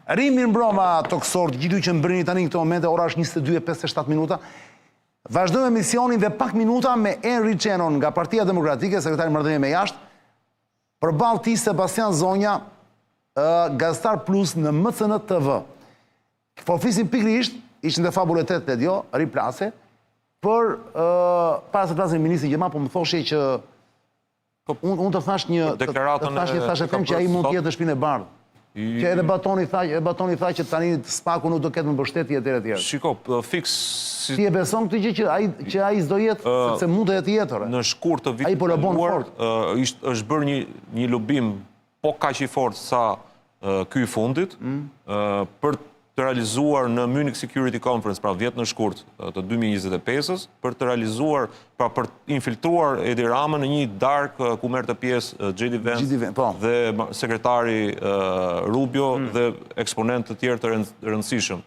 Rimi mbroma tokësor, gjithu që më bërini tani në këto momente, ora është 22:57 minuta. Vazhdojmë emisionin dhe pak minuta me Henry Qenon nga Partia Demokratike, sekretari Marrëdhënie me Jashtë, përballë tij Sebastian Zonja, Gazetar Plus në MCN TV. Po flisim pikërisht, ishin dhe fabuletet të jo, riplase, për para se flasim ministri Gjerman, po më thoshej që unë të thash një që ai mund të jetë në Shtëpinë e Bardhë. Që edhe Batoni tha që tani Spaku nuk do ketë mbështetje etj. Shiko, fiks... Ti e beson këtë gjë që ai s'do jetë, sepse mund të jetë tjetër. Në shkurt të vitit kaluar, është bërë një lobim po kaq i fortë sa ky i fundit, për të realizuar në Munich Security Conference, pra 10 në shkurt të 2025-ës, për të realizuar, pra për të infiltruar Edi Rama në një darkë ku merrte pjesë J.D. Vance dhe sekretari Rubio dhe eksponentë të tjerë të rëndësishëm.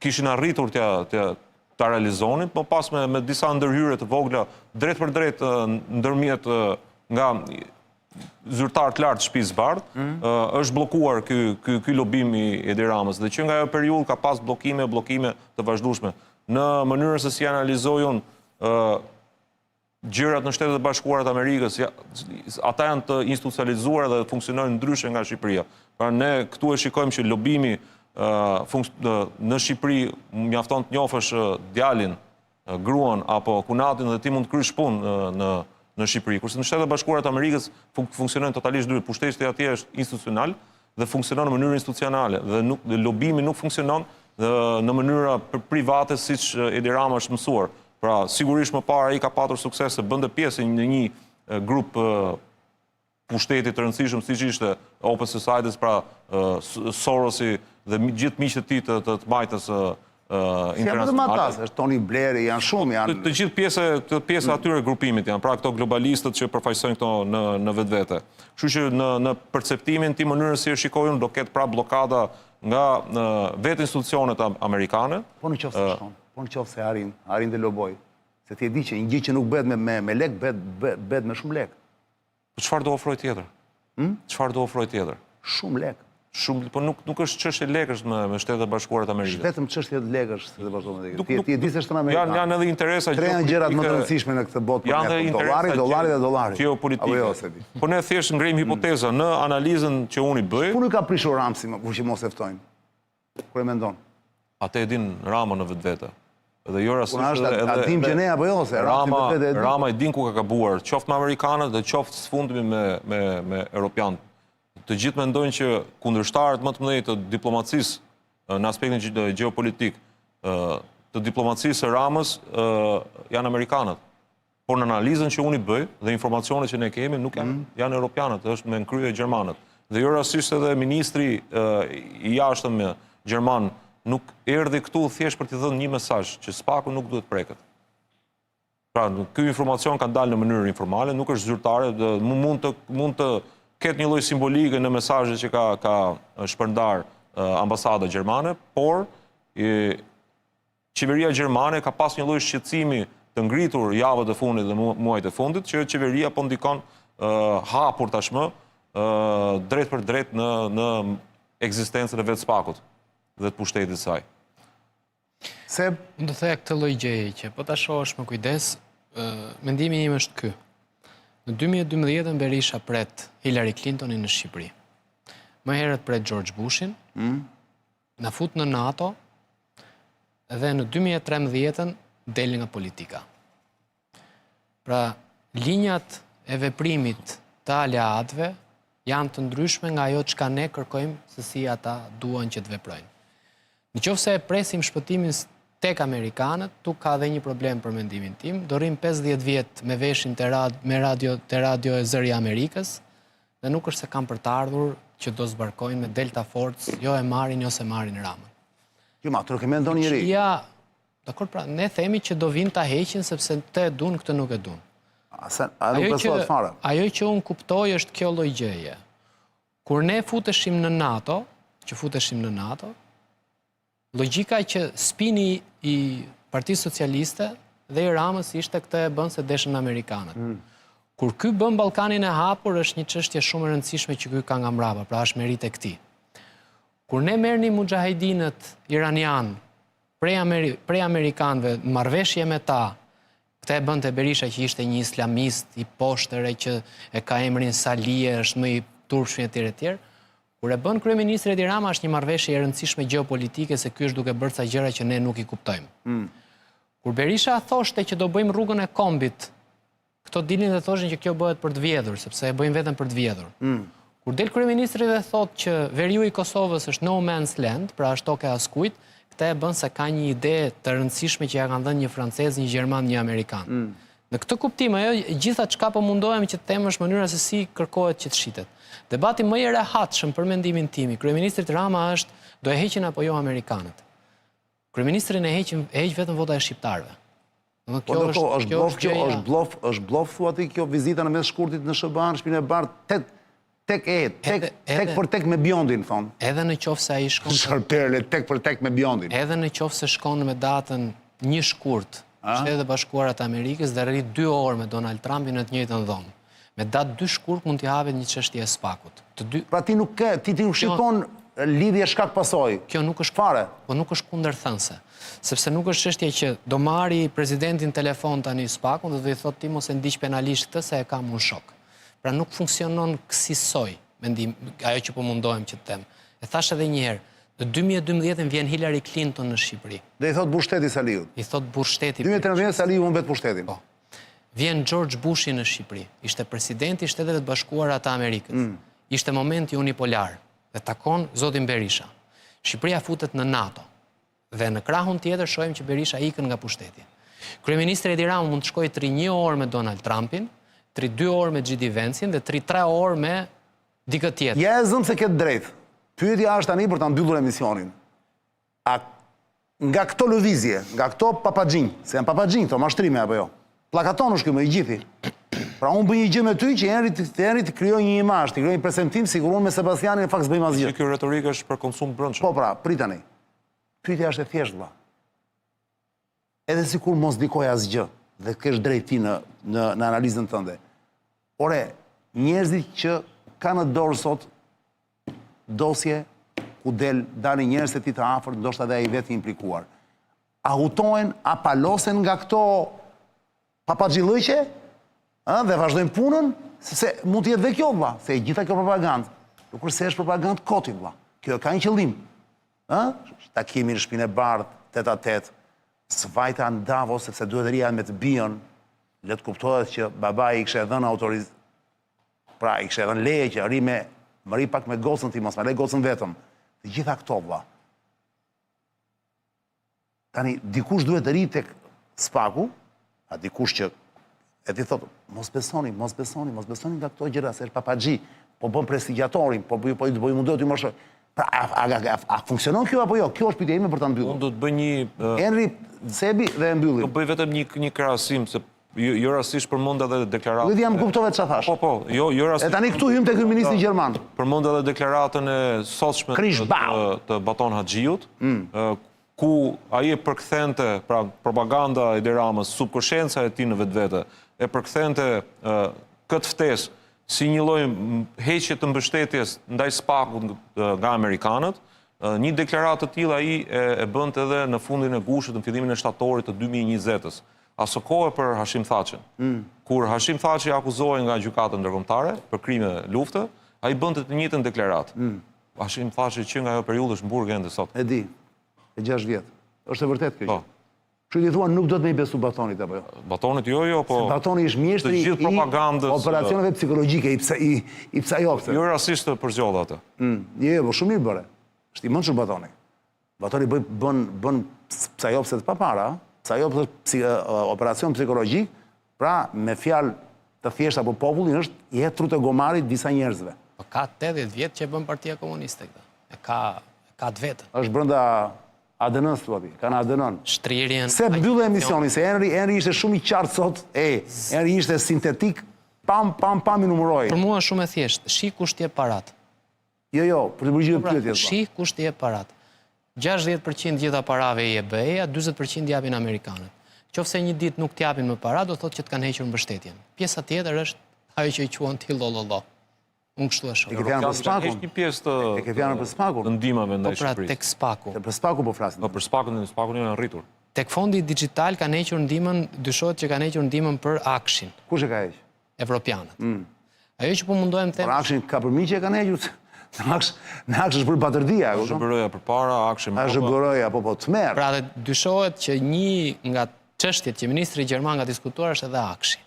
Kishin arritur ta realizonin, po pas me disa ndërhyrje të vogla drejt për drejt ndërmjet nga zyrtar të lartë shtëpisë Bardhë, është bllokuar ky lobim i Edi Ramës. Dhe që nga ajo periudhë ka pas bllokime të vazhdueshme. Në mënyrën se si analizojun gjërat në Shtetet e Bashkuara të Amerikës, ata janë të institucionalizuar dhe funksionojnë ndryshe nga Shqipëria. Pra ne këtu e shikojmë që lobimi në Shqipëri mjafton të njohësh djalin, gruan apo kunatin dhe ti mund të krysh punë në Shqipëri. Kurse në Shtetet e Bashkuara të Amerikës funksionojnë totalisht ndryshe. Pushteti atje është institucional dhe funksionon në mënyrë institucionale dhe lobimi nuk funksionon në mënyra private siç Edi Rama është mësuar. Pra sigurisht më parë ai ka patur sukses se bënte pjesë në një grup pushteti të rëndësishëm siç ishte Open Societies, pra Sorosi dhe gjithë miqtë e tij të majtës internacionale. Është Tony Blair, janë shumë, të gjithë pjesë atyre grupimit janë, pra këto globalistët që përfaqësojnë këto në vetvete. Kështu që në perceptimin tim, mënyrën si e shikojnë, do ketë pra blokada nga vetë institucionet amerikane. Po në qoftë se arrin dhe loboj, se ti e di që një gjë që nuk bëhet me lek, bëhet me shumë lek. Po çfarë do ofroj tjetër? Çfarë do ofroj tjetër? Shumë lek. Po nuk është çështje lekësh me Shtetet e Bashkuara të Amerikës. Vetëm çështje lekësh se ti e di se është në Amerikë. Janë edhe interesa tre janë gjërat më të rëndësishme në këtë botë. Janë edhe interesa dollari. Geopolitike. Po ne thjesht ngrejmë hipoteza në analizën që unë i bëj. Ku nuk ka prishur Ramsi më kur që mos e ftojnë? Kur e mendon? Atë e din Rama në vetvete. Dhe jo rastisht a dim që ne apo jo se Rama i din ku ka gabuar, qoftë me amerikanët dhe qoftë sfundmi me europianët. Të gjithë mendojnë që kundërshtarët më të mëdhenj të diplomacisë në aspektin gjeopolitik, të diplomacisë së Ramës janë amerikanët. Por në analizën që unë i bëj dhe informacionet që ne kemi nuk janë europianët, është me nënkrye gjermanët. Dhe jo rastisht edhe ministri i jashtëm gjerman nuk erdhi këtu thjesht për t'i dhënë një mesazh që Spaku nuk duhet preket. Pra, ky informacion ka dalë në mënyrë informale, nuk është zyrtare, mund të ketë një lloj simbolike në mesazhet që ka shpërndar ambasada gjermane, por qeveria gjermane ka pas një lloj shqetësimi të ngritur javët e fundit dhe muajt e fundit që qeveria po ndikon hapur tashmë drejt për drejt në ekzistencën e vetë Spakut dhe të pushtetit të saj. Unë do thëja këtë lloj gjëje që po ta shohësh me kujdes, mendimi im është ky. Në 2012 Berisha pret Hillary Clintonin në Shqipëri. Më herët pret George Bushin, na fut në NATO, dhe në 2013 del nga politika. Pra, linjat e veprimit të aleatëve janë të ndryshme nga ajo çka ne kërkojmë se si ata duan që të veprojnë. Në qoftë se presim shpëtimin tek amerikanët, tu ka dhe një problem për mendimin tim. Do rrim 50 vjet me veshin te radio e Zëri i Amerikës dhe nuk është se kanë për të ardhur që do zbarkojnë me Delta Force, jo e marrin ose marrin Ramën. Jo, ma, të nuk e mendon njëri. Ja, dakor, pra, ne themi që do vinë ta heqin sepse të e dun, këtë nuk e dun. A nuk besohet fare. Ajo që unë kuptoj është kjo lloj gjëje. Kur ne futeshim në NATO, logjika që spini i Partisë Socialiste dhe i Ramës ishte këtë e bën se deshën amerikanët. Kur ky bën Ballkanin e hapur është një çështje shumë e rëndësishme që ky ka nga mbrapa, pra është merit e këtij. Kur ne merrni mujahidinët iranian prej Amerikanëve në marrëveshje me ta, këta e bënte Berisha që ishte një islamist i poshtër që e ka emrin Salije, është më i turpshëm etj. Kur e bën kryeministri Edi Rama është një marrëveshje e rëndësishme gjeopolitike se ky është duke bërë ca gjëra që ne nuk i kuptojmë. Kur Berisha thoshte që do bëjmë rrugën e kombit, këto dilnin dhe thoshin që kjo bëhet për të vjedhur, sepse e bëjmë vetëm për të vjedhur. Kur del kryeministri dhe thotë që veriu i Kosovës është no man's land, pra është toke askujt, këta e bën se ka një ide të rëndësishme që ja kanë dhënë një francez, një gjerman, një amerikan. Në këtë kuptim, ajo gjitha çka po mundohemi që të them është mënyra se si kërkohet që të shitet. Debati më i rehatshëm për mendimin tim i kryeministrit Rama është do e heqin apo jo amerikanët. Kryeministrin e heq vetëm vota e shqiptarëve. Është blof thua ti kjo vizita në mes shkurtit në SBA në shtëpinë e Bardh tek për tek me Bjondin thon. Edhe në qoftë se ai shkon Shërperle tek për tek me Bjondin. Edhe në qoftë se shkon me datën 1 shkurt, Shtetet e Bashkuara të Amerikës dhe rrit 2 orë me Donald Trumpin në të njëjtën dhomë. Me datë 2 shkurt mund t'i hapet një çështje e SPAK-ut. Pra ti nuk shikon lidhje shkak pasojë. Kjo nuk është fare, po nuk është kundërthënëse. Sepse nuk është çështje që do marri presidentin telefon tani SPAK-un dhe do i thotë ti mos e ndiq penalisht këtë se e kam unë shok. Pra nuk funksionon kësaj mendim ajo që po mundohem që të them. E thash edhe një herë, në 2012 vjen Hillary Clinton në Shqipëri. Dhe i thot Bushteti Saliut. I thot Bushteti. 2013 Saliu humbet pushtetin. Po. Vjen George Bushi në Shqipëri. Ishte presidenti i Shteteve të Bashkuara të Amerikës. Ishte momenti unipolar dhe takon zotin Berisha. Shqipëria futet në NATO. Dhe në krahun tjetër shohim që Berisha ikën nga pushteti. Kryeministri Edi Rama mund të shkojë të ri 1 orë me Donald Trumpin, të ri 2 orë me G.D. Vancein dhe të ri 3 orë me dikë tjetër. Ja e zëm se ketë drejt. Pyetja është tani për ta mbyllur emisionin. A nga këto lëvizje, nga këto papagjinj, se janë papagjinj këto, mashtrime apo jo? Plakaton është kjo me i gjithi. Pra unë bëj një gjë me ty që Henri të krijoj një imazh, të krijoj një prezantim siguron me Sebastianin në fakt s'bëjmë asgjë. Kjo retorikë është për konsum brendshëm. Po pra, prit tani. Pyetja është e thjeshtë vëlla. Edhe sikur mos dikoj asgjë dhe kesh drejt ti në analizën tënde. Ore, njerëzit që kanë në dorë sot dosje ku dalin njerëz të ti të afërt, ndoshta edhe ai vetë implikuar. A hutohen, a palosen nga këto papagjillëqe, dhe vazhdojnë punën, sepse mund të jetë dhe kjo vëlla, se gjitha kjo propagandë, nuk është se është propagandë koti vëlla. Kjo ka një qëllim. Takimi në shtëpinë e Bardh, 8-8, svajta në Davos, sepse duhet rria me të bijën, le të kuptohet që babai i kishte dhënë autorizim, pra i kishte dhënë leje që më ri pak me gocën ti, mos me le gocën vetëm. Të gjitha këto vëlla. Tani, dikush duhet të ri tek SPAK-u, a dikush që e ti thotë, mos besoni nga këto gjëra, se është papagji, po bën prestigjatorin, po i mundoj të mëshoj. Pra, a funksionon kjo apo jo? Kjo është pyetja ime për ta mbyllur. Unë do të bëj një... Henri Sebi dhe e mbyllim. Do bëj vetëm një krahasim, se jo rastisht përmend edhe deklaratën. Vetë jam kuptove çfarë thash. Po, jo rastisht. E tani këtu hym tek kryeministri gjerman. Përmend edhe deklaratën e sotshme të Baton Haxhiut, ku ai e përkthente, pra propaganda e Edi Ramës, subkonscienca e tij në vetvete, e përkthente këtë ftesë si një lloj heqje të mbështetjes ndaj SPAK-ut nga amerikanët. Një deklaratë të tillë ai e bënte edhe në fundin e gushit në fillimin e shtatorit të 2020-s. Aso kohë për Hashim Thaçin. Kur Hashim Thaçi akuzohej nga gjykata ndërkombëtare për krime lufte, ai bënte të njëjtën deklaratë. Hashim Thaçi që nga ajo periudhë është në burg ende sot. E di. E 6 vjet. Është e vërtetë kjo. Kështu i thuan nuk do të më i besu Batonit apo jo? Batonit jo, po. Batoni është mjeshtri i operacioneve psikologjike i Psajopsit. Jo rastisht të përzgjodh atë. Jo, po shumë mirë bëre. Është i mençur Batoni. Batoni bën Psajopsit pa para, Psajopsit operacion psikologjik, pra me fjalë të thjeshta për popullin është i trut e gomarit disa njerëzve. Po ka 80 vjet që e bën Partia Komuniste këtë. E ka të vetë. Është brenda ADN-s thua ti, kanë ADN-n. Shtrirjen. Se mbyllë emisionin, se Henri ishte shumë i qartë sot, Henri ishte sintetik, pam i numëroj. Për mua shumë e thjeshtë, shi kusht jep parat. Jo, për të përgjigje pyetjes. Shi kusht jep parat. 60% gjitha parave i EBE-ja, 40% japin amerikanët. Qofse një ditë nuk t'japin më para, do thotë që të kanë hequr mbështetjen. Pjesa tjetër është ajo që i quan ti lololo. Unë kështu e shoh. E ke fjalën për Spakun? Është një pjesë të E ke fjalën për Spakun? të ndihmave ndaj Pra Shqipërisë. tek Spaku. Për Spakun po flasim. Për Spakun janë rritur. Tek fondi digital kanë hequr ndihmën, dyshohet që kanë hequr ndihmën për akshin, Kush e ka heq? evropianët. Ajo që po mundohem të Por them, akshin ka përmiqje e kanë hequr. Në aksh është për batërdia, e kupton? Zhbërëja përpara, akshi më A zhbëroj apo po të merr. pra dhe dyshohet që një nga çështjet që ministri gjerman ka diskutuar është edhe akshi.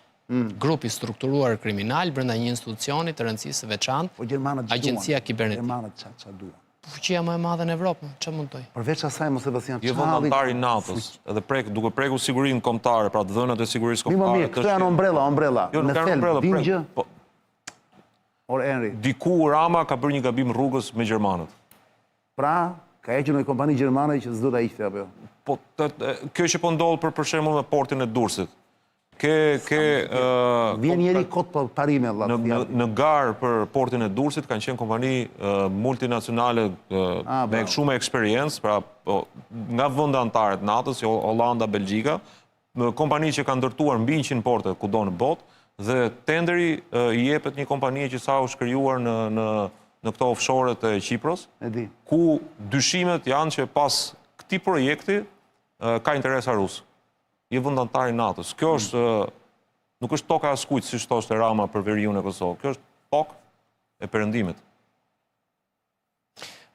Grupi strukturuar kriminal brenda një institucioni të rëndësisë së veçantë, Po gjermanët ç'duan? Agjencia Kibernetike. Gjermanët ç'a duan? Fuqia më e madhe në Evropë, ç'më mundoj? Përveç asaj mos Sebastian Je vullnetari i NATO-s, edhe duke prekur sigurinë kombëtare, pra të dhënat e sigurisë Mi më kombëtare. mirë, këto janë ombrella. Jo, nuk Në janë thelb, umbrella, dim gjë. po Or Henry. diku Rama ka bërë një gabim rrugës me gjermanët. Pra, ka hequr një kompani gjermane që s'do ta hiqte apo jo. Po kjo që po ndodh për shembull me portin e Durrësit. Vjen njëri kot për parime valla. Në garë për portin e Durrësit kanë qenë kompani multinacionale me shumë eksperiencë, pra nga vende anëtare të NATO-s, si Hollanda, Belgjika, kompani që kanë ndërtuar mbi 100 porte kudo në botë, dhe tenderi i jepet një kompani që sa u shkrijuar në këto offshore të Qipros, E di. ku dyshimet janë që pas këtij projekti ka interesa rus. Je vend antar i NATO-s. Kjo është nuk është toka e askujt siç thoshte Rama për veriun e Kosovës. Kjo është tokë e perëndimit.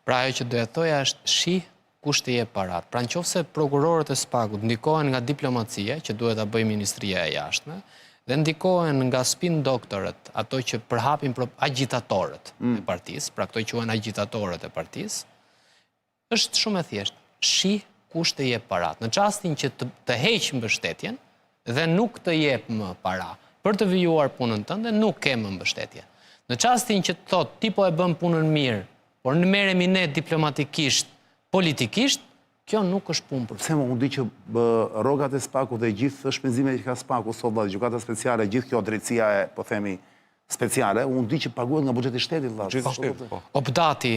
Pra ajo që doja thoja është shi kush të jep parat. Pra nëse prokurorët e Spakut ndikohen nga diplomacia, që duhet ta bëjë Ministria e Jashtme, dhe ndikohen nga spin doktorët, ato që përhapin agitatorët e partisë, pra këto quhen agitatorët e partisë, është shumë e thjeshtë. Shi kush të jep parat. Në çastin që të heq mbështetjen dhe nuk të jep më para për të vijuar punën tënde, nuk ke më mbështetje. Në çastin që të thotë ti po e bën punën mirë, por në merremi ne diplomatikisht, politikisht, kjo nuk është punë për. Pse më unë di që rrogat e Spakut dhe gjithë shpenzimet që ka Spaku sot valla, gjykata speciale, gjithë kjo drejtësia e, po themi, speciale, unë di që paguhet nga buxheti i shtetit valla. Buxheti i shtetit, po. Opdati,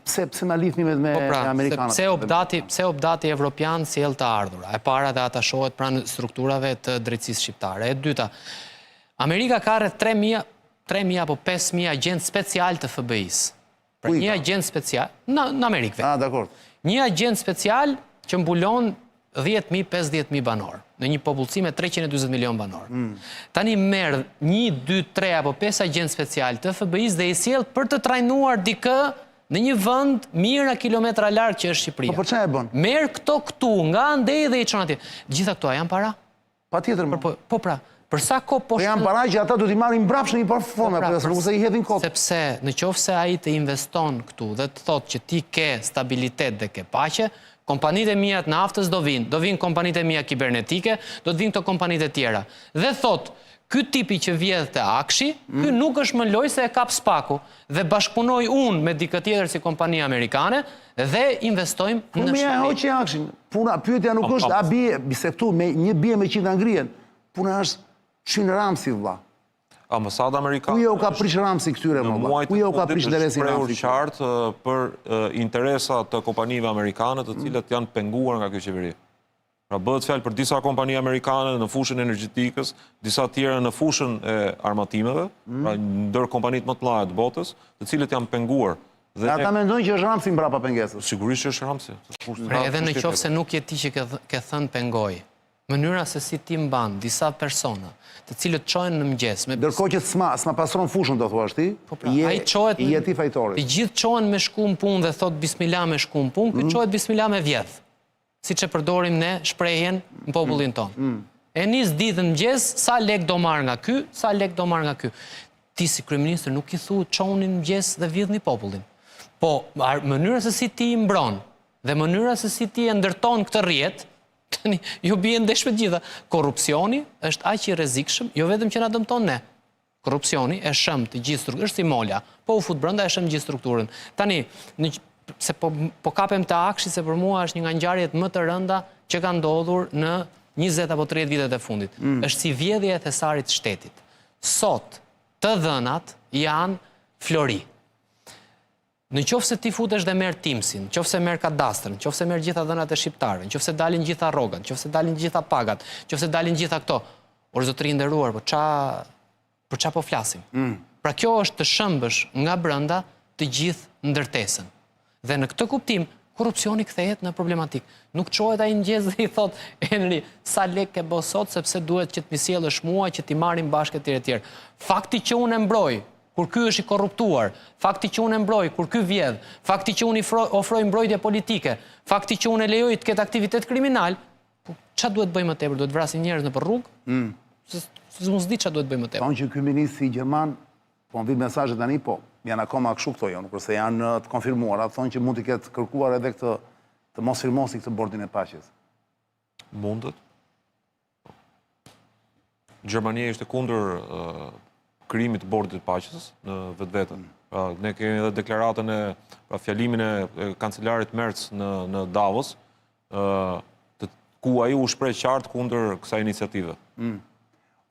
Pse na lidhni me amerikanët? Pse opdati evropian sjell të ardhura. E para dhe atashohet pranë strukturave të drejtësisë shqiptare. E dyta, Amerika ka rreth 3.000 apo 5.000 agentë special të FBI-s. Pra një agent special në Amerikë. Ah, dakor. Një agent special që mbulon 10.000, 50.000 banor, në një popullsi me 320 milion banor. Tani merr 1, 2, 3 apo 5 agent special të FBI-s dhe i sjell për të trajnuar dikë në një vend mijëra kilometra larg që është Shqipëria. Po për çfarë e bën? Merr këto këtu, nga andej dhe i çon atje. Gjitha këto janë para? Patjetër. Po pra, për sa kohë po janë para që ata do t'i marrin mbrapsht në një formë, apo se i hedhin kot. Sepse nëse ai të investon këtu dhe të thotë që ti ke stabilitet dhe ke paqe, kompanitë e mia të naftës do vinë kompanitë e mia kibernetike, do të vinë këto kompanitë e tjera. Dhe thotë, ky tipi që vjedh te akshi, ky nuk është më loj se e kap Spaku dhe bashkëpunoj unë me dikë tjetër si kompani amerikane dhe investojmë në Shqipëri. Po hoqi akshin. Puna pyetja nuk është a bie, se këtu me një bie me 100 ngrihen. Puna është çin Ramsi vlla. Ambasada amerikane. Ku jo ka prish Ramsi këtyre më valla? Ku jo ka prish interesin Ramsi? Qartë për interesat të kompanive amerikane të cilat janë penguar nga kjo qeveri. Pra bëhet fjalë për disa kompani amerikane në fushën energjetikës, disa tjera në fushën e armatimeve, pra ndër kompanitë më të mëdha të botës, të cilët janë penguar. Dhe ata mendojnë që është Ramsi mbrapa pengesës. Sigurisht që është Ramsi. Pra edhe në qoftë se nuk je ti që ke thënë pengoj, mënyra se si ti mban disa persona, të cilët çohen në mëngjes me ndërkohë që s'ma pastron fushën do thuash ti, i jeti fajtori. Të gjithë çohen me shku në punë dhe thot bismillah me shku në punë, ky çohet bismillah me vjedh. Siç e përdorim ne shprehjen në popullin tonë. E nis ditën mëngjes, sa lek do marr nga ky, sa lek do marr nga ky. Ti si kryeminist nuk i thu çonin mëngjes dhe vjedhni popullin. Po mënyra se si ti i mbron dhe mënyra se si ti e ndërton këtë rrjet, tani ju bie ndesh me gjitha. Korrupsioni është aq i rrezikshëm, jo vetëm që na dëmton ne. Korrupsioni e shëm të gjithë strukturën, është si mola, po u fut brenda e shëm gjithë strukturën. Tani, se po kapem të akshi, se për mua është një nga ngjarjet më të rënda që ka ndodhur në 20 apo 30 vitet e fundit. Është si vjedhja e thesarit të shtetit. Sot, të dhënat janë flori. Në qoftë se ti futesh dhe merr Timsin, në qoftë se merr kadastrën, në qoftë se merr gjitha dhënat e shqiptarëve, në qoftë se dalin gjitha rrogat, në qoftë se dalin gjitha pagat, në qoftë se dalin gjitha këto. Por zotëri i nderuar, për ç'a po flasim? Pra kjo është të shëmbësh nga brenda të gjithë ndërtesën. Dhe në këtë kuptim, korrupsioni kthehet në problematik. Nuk çohet ai ngjez dhe i thot Henri, sa lek ke bë sot sepse duhet që të më sjellësh mua që ti marrim bashkë etj. Fakti që unë e mbroj kur ky është i korruptuar, fakti që unë e mbroj kur ky vjedh, fakti që unë ofroj mbrojtje politike, fakti që unë e lejoj të ketë aktivitet kriminal, çfarë duhet bëjmë më tepër? Duhet vrasin njerëz nëpër rrugë? Se mos di çfarë duhet bëjmë më tepër. Thonë që ky ministri gjerman, po më vi mesazhe tani, po janë akoma kështu këto jo, kurse janë të konfirmuara, thonë që mund të ketë kërkuar edhe këtë të mos firmosi këtë bordin e paqes. Mundet. Gjermania ishte kundër krijimit të bordit të paqes në vetveten. Pra, ne kemi edhe deklaratën pra fjalimin e kancelarit Merz në Davos, ku ai u shpreh qartë kundër kësaj iniciative.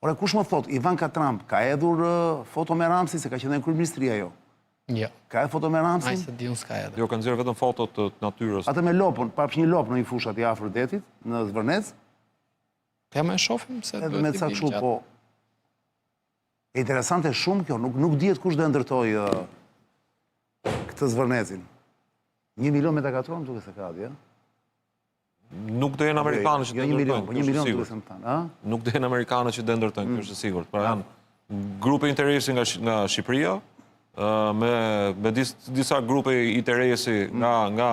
Ora, kush më thot, Ivanka Trump ka hedhur foto me Ramsin, se ka qenë në kryeministri ajo? Jo. Ka hedhur foto me Ramsin? Ai se di unë s'ka edhe. Jo, kanë nxjerrë vetëm foto të natyrës. Atë me lopën, papsh një lopë në një fushë aty afër detit, në Zvërnec. Ja më e shohim se Edhe me ca kështu, po. E interesante shumë kjo, nuk dihet kush do ndërtoj këtë Zvërnecin. 1 milion metra katror duke se ka aty, Nuk do jenë amerikanët që jo, 1 milion, po 1 milion duke se më thanë, a? Nuk do jenë amerikanët që do ndërtojnë, kjo është e sigurt. Pra janë grupe interesi nga Shqipëria, me disa grupe interesi nga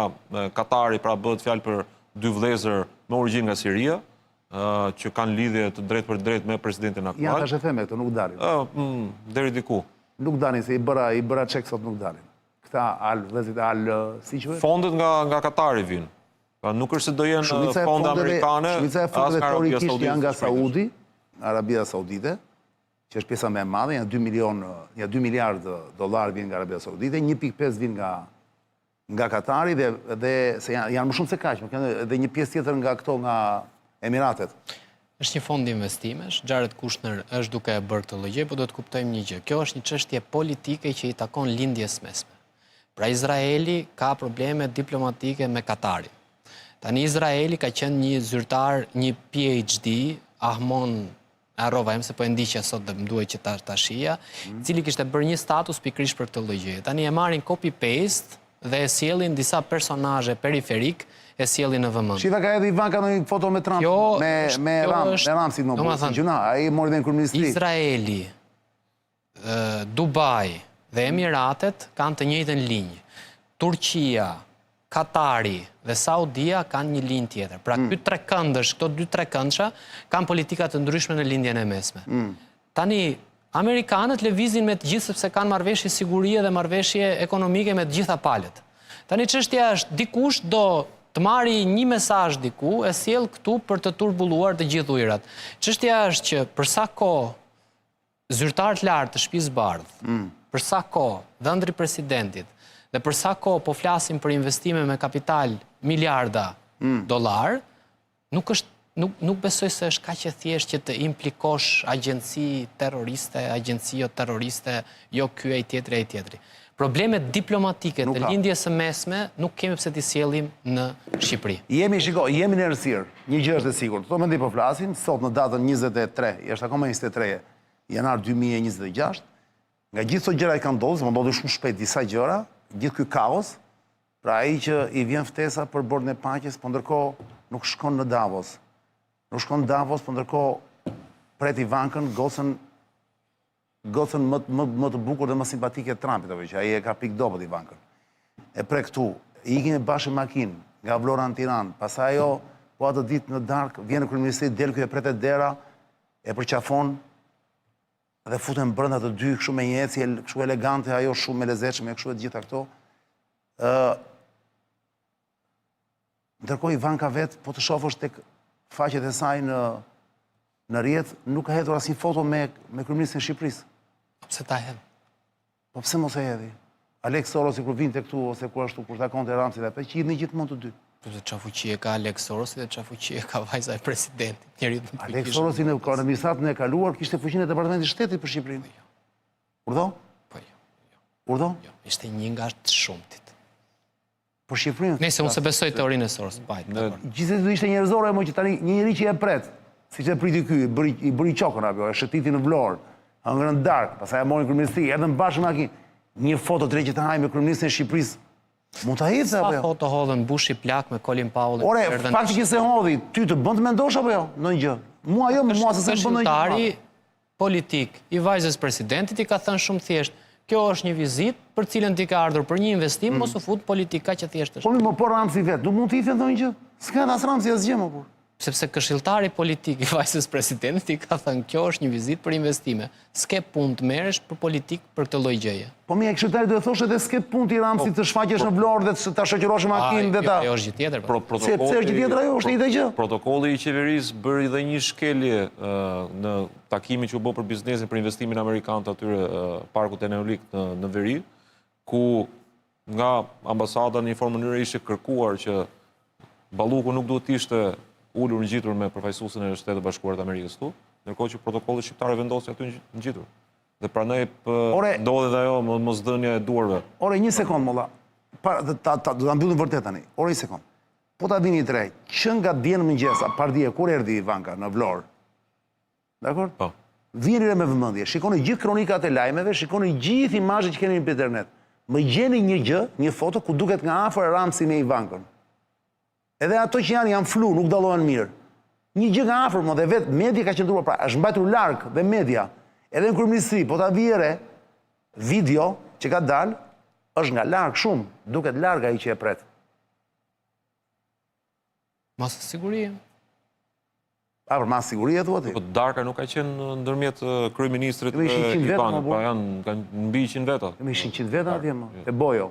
Katari, pra bëhet fjalë për 2 vëllezër me origjinë nga Siria, që kanë lidhje të drejtë për drejtë me presidentin aktual. Ja, tash e them këto, nuk dalin. Deri diku. Nuk dalin, se i bëra çek sot, nuk dalin. Këta vëllezërit si quhet? Fondet nga Katari vinë. Pra nuk është se do jenë fonde amerikane, shumica e as fondeve nga Arabia teorikisht Saudite. janë nga Saudi, Arabia Saudite, që është pjesa më e madhe, janë 2 miliardë dollar vinë nga Arabia Saudite, 1.5 vinë nga Katari dhe se janë më shumë se kaq, dhe një pjesë tjetër nga këto nga Emiratet. Është një fond investimesh, Jared Kushner është duke e bërë këtë lloj, po do të kuptojmë një gjë. Kjo është një çështje politike që i takon lindjes mesme. Pra Izraeli ka probleme diplomatike me Katarin. Tani Izraeli ka qenë një zyrtar, një PhD, Ahmon Arrovaem, se po e ndiqja sot dhe më duhet që ta shija, cili kishte bërë një status pikërisht për këtë lloj. Tani e marrin copy-paste dhe e sjellin disa personazhe periferik, e sjellin në vëmendje. Shiva ka edhe Ivanka në një foto me Trump, me Ramsin më bërë, si gjuna, ai mori dhe në kryeministri. Izraeli, Dubai dhe Emiratet kanë të njëjtën linjë. Turqia, Katari dhe Saudia kanë një linjë tjetër. Pra këto 2-3 këndësha kanë politika të ndryshme në lindjen e mesme. Tani, Amerikanët lëvizin me të gjithë sepse kanë marrëveshje sigurie dhe marrëveshje ekonomike me të gjitha palët. Tani çështja është, dikush do të marri një mesazh diku, e sjell këtu për të turbulluar të gjithë ujërat. Çështja është që për sa kohë zyrtarët lartë të Shtëpisë Bardhë, për sa kohë dhëndri presidentit, dhe për sa kohë po flasim për investime me kapital miliarda dollar, nuk besoj se është kaq e thjeshtë që të implikosh agjenci terroriste, agjenci jo terroriste, jo ky ai tjetri. Problemet diplomatike të lindjes së mesme nuk kemi pse t'i sjellim në Shqipëri. Jemi në errësirë. Një gjë është e sigurt. Këto mendje po flasim sot në datën 23, është akoma 23 janar 2026. Nga gjithë këto gjëra që kanë ndodhur, më ndodhin shumë shpejt disa gjëra, gjithë ky kaos, pra ai që i vjen ftesa për bordin e paqes, po ndërkohë nuk shkon në Davos. Nuk shkon në Davos, po ndërkohë pret Ivankën, gocën më të bukur dhe më simpatike Trumpit, që ai e ka pikë dobët Ivankën. E pre këtu, i ikin e bashkë makinë nga Vlora në Tiranë, pastaj ajo po atë ditë në darkë vjen në kryeministri, del ky e pret e dera, e përqafon dhe futen brenda të dy, kështu me një ecje, kështu elegante, ajo shumë me lezetshme, kështu e gjitha këto. Ndërkohë Ivanka vetë, po të shofësh tek faqet e saj në rrjet, nuk ka hedhur asnjë foto me kryeministrin e Shqipërisë. Pse ta hedh? Po pse mos e hedhi? Alex Sorosi kur vinte këtu ose kur ashtu kur takonte Ramsin dhe që hidhni gjithmonë të dy. Sepse çfarë fuqi e ka Alex Sorosi dhe çfarë fuqi e ka vajza e presidentit. Alex Sorosi në administratën e kaluar kishte fuqinë e Departamentit të Shtetit për Shqipërinë. Urdhë? Po jo. Urdhë? Jo, ishte një nga të shumtit. Për Shqipërinë? Nëse unë se besoj teorinë e Sorosit, Gjithsesi do ishte njerëzore, mo që tani një njerëz që e pret, siç e priti ky, i bëri qokën apo, e shëtiti në Vlorë, Hëngrën darkë, pastaj e morin kryeministri, erdhën bashkë me makinë. Një foto të re që të hajmë me kryeministrin e Shqipërisë. Mund ta hecë apo jo? Sa foto hodhën Bushi plak me Colin Powell. Ore, faktikisht se hodhi, ty të bën të mendosh apo jo? Ndonjë gjë. Mua jo, mua se bën ndonjë gjë. Këshilltari politik i vajzës presidentit i ka thënë shumë thjesht, kjo është një vizitë për cilën ti ka ardhur për një investim, mos u fut politika që thjesht është. Po më por Ramsi vet, nuk mund të thithë ndonjë gjë. S'ka as Ramsi asgjë më por. Sepse këshilltari politik i vajzës presidentit i ka thënë kjo është një vizitë për investime. S'ke punë të merresh për politikë për këtë lloj gjëje. Po mi këshilltari do të thoshte edhe s'ke punë ti Ramsi të shfaqesh në Vlorë dhe ta shoqërosh makinën dhe ta. Ajo është gjë tjetër. Pse është gjë tjetër ajo, është një gjë. Protokolli i qeverisë bëri dhe një shkelje në takimin që u bë për biznesin për investimin amerikan të atyre parkut energetik në veri, ku nga ambasada në një formë mënyrë ishte kërkuar që Balluku nuk duhet të ishte ullur ngjitur me përfaqësuesin e Shtetit Bashkuar të Amerikës këtu, ndërkohë që protokolli shqiptar vendosi aty ngjitur. Dhe pranaj ndodhi dhe ajo mosdhënia e duarve. Ore, një sekond, molla. Do ta mbyllim vërtet tani. Ore, një sekond. Po ta vini tre, që nga diën mëngjesa, pardje, kur erdhi Ivanka në Vlorë. Dakor? Po. Vini re me vëmendje, shikoni gjithë kronikat e lajmeve, shikoni gjithë imazhet që keni në internet. Më gjeni një gjë, një foto ku duket nga afër Ramsi me Ivankën. Edhe ato që janë flu, nuk dallohen mirë. Një gjë nga afër, dhe vetë media ka qëndruar pra, është mbajtur larg dhe media. Edhe në kryeministri, po ta vijere video që ka dalë, është nga larg shumë, duket larg ai që e pret. Mas sigurie. Për mas sigurie thua ti? Po darka nuk ka qenë ndërmjet kryeministrit Ivanit, pa janë mbi 100 veta. Kemi 100 veta atje më, e bojo.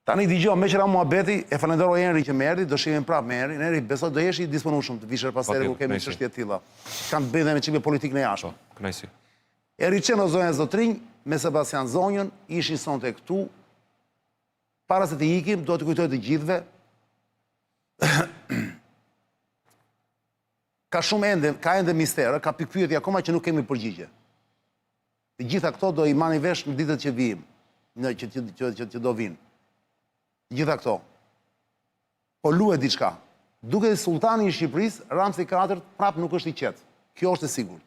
Tani digjo, me qëra muhabeti, e falenderoj Enri që me erdi, do shihemi prapë me Enri. Enri, besoj do jesh i disponueshëm të vishër pasere ku kemi çështje të tilla. Kanë bëjë dhe me çike politikën e jashtme. Kënaqësi. Enri Çeno, zonja Zotrinj, me Sebastian Zonjën, ishin sonte këtu. Para se të ikim, do të kujtoj të gjithëve. Ka ende misterë, ka pikpyetje akoma që nuk kemi përgjigje. Të gjitha këto do i marrin vesh në ditët që vijmë, që do vinë. Gjitha këto. Po luhet diçka. Duke sultani i Shqipërisë, Ramsi IV prap nuk është i qetë. Kjo është e sigurt.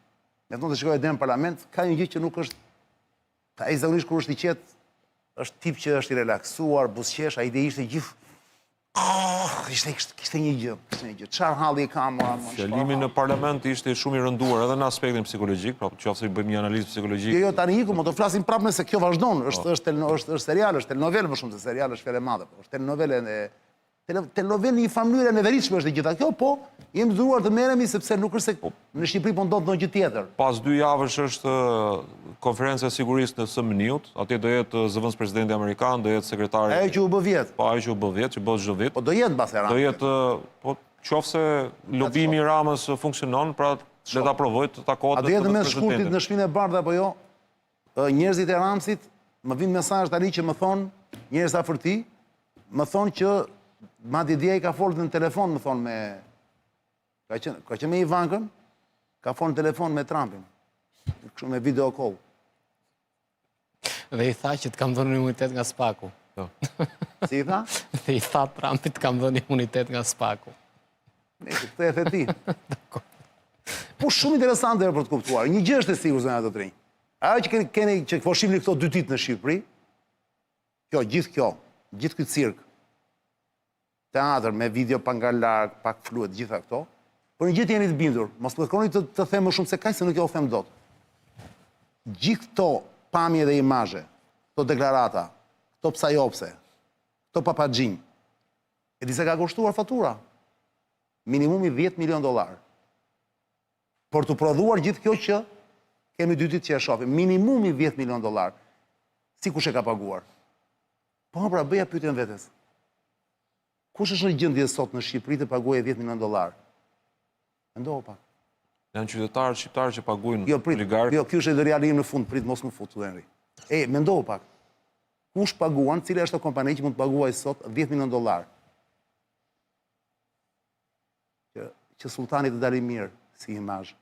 Me thonë të shkojë deri në parlament, ka një gjë që nuk është. Ai zakonisht kur është i qetë, është tip që është i relaksuar, buzëqesh, ai ide ishte gjithë. Kishte një gjë. Çfarë halli ka më? Fjalimi në parlament ishte shumë i rënduar edhe në aspektin psikologjik, pra qofse i bëjmë një analizë psikologjike. Jo, tani iku, më do flasim prapë nëse kjo vazhdon. Është serial, është telenovela më shumë se serial, është fjalë e madhe. Është telenovela në një familje në veritshme është gjitha kjo, po jemi duruar të merremi sepse nuk është se në Shqipëri po ndodh ndonjë gjë tjetër. Pas 2 javësh është konferenca e sigurisë në SMN-ut, atje do jetë zëvendës presidenti amerikan, do jetë sekretari. Ajo që u bë vjet. Po ajo që u bë vjet, që bëhet çdo vit. Po do jetë mbas Ramës. Do jetë, po qofse lobimi i Ramës funksionon, pra le ta provoj të takohet. A do jetë mes shkurtit në shtëpinë e bardhë apo jo? Njerëzit e Ramsit më vijnë mesazh tani që më thon njerëz afër ti, më thon që madje dia i ka folur në telefon, më thon me ka qenë me Ivankën, ka folur në telefon me Trumpin. Kështu me video call. Dhe i tha që të kam dhënë imunitet nga Spaku. Si i tha? Dhe i tha Trumpit të kam dhënë imunitet nga Spaku. Këtë e the ti. Po shumë interesante për të kuptuar. Një gjë është e sigurt zonja Zotrinj. Ajo që keni që po shihni këto 2 ditë në Shqipëri, gjithë ky cirk, teatr me video pa nga larg, pak fluet, gjitha këto, por një gjë jeni të bindur, mos më kërkoni të them më shumë se kaq, se nuk e u them dot. Gjithë këto pamje dhe imazhe, këto deklarata, këto psajopse, këto papaxhinj, e di se ka kushtuar fatura. Minimumi $10 milion. Por të prodhuar gjithë kjo që kemi 2 ditë që e shohim, minimumi $10 milion. Si kush e ka paguar? Po pra bëja pyetjen vetes. Kush është në gjendje sot në Shqipëri të paguajë $10 milion? Mendohu pak. Janë qytetarë shqiptarë që paguajnë oligarkë. Jo, ky është editoriali im në fund, prit mos më futu Henri. Mendohu pak. Kush paguan, cila është ajo kompani që mund të paguajë sot $10 milion? Që sultani të dalë mirë si imazh.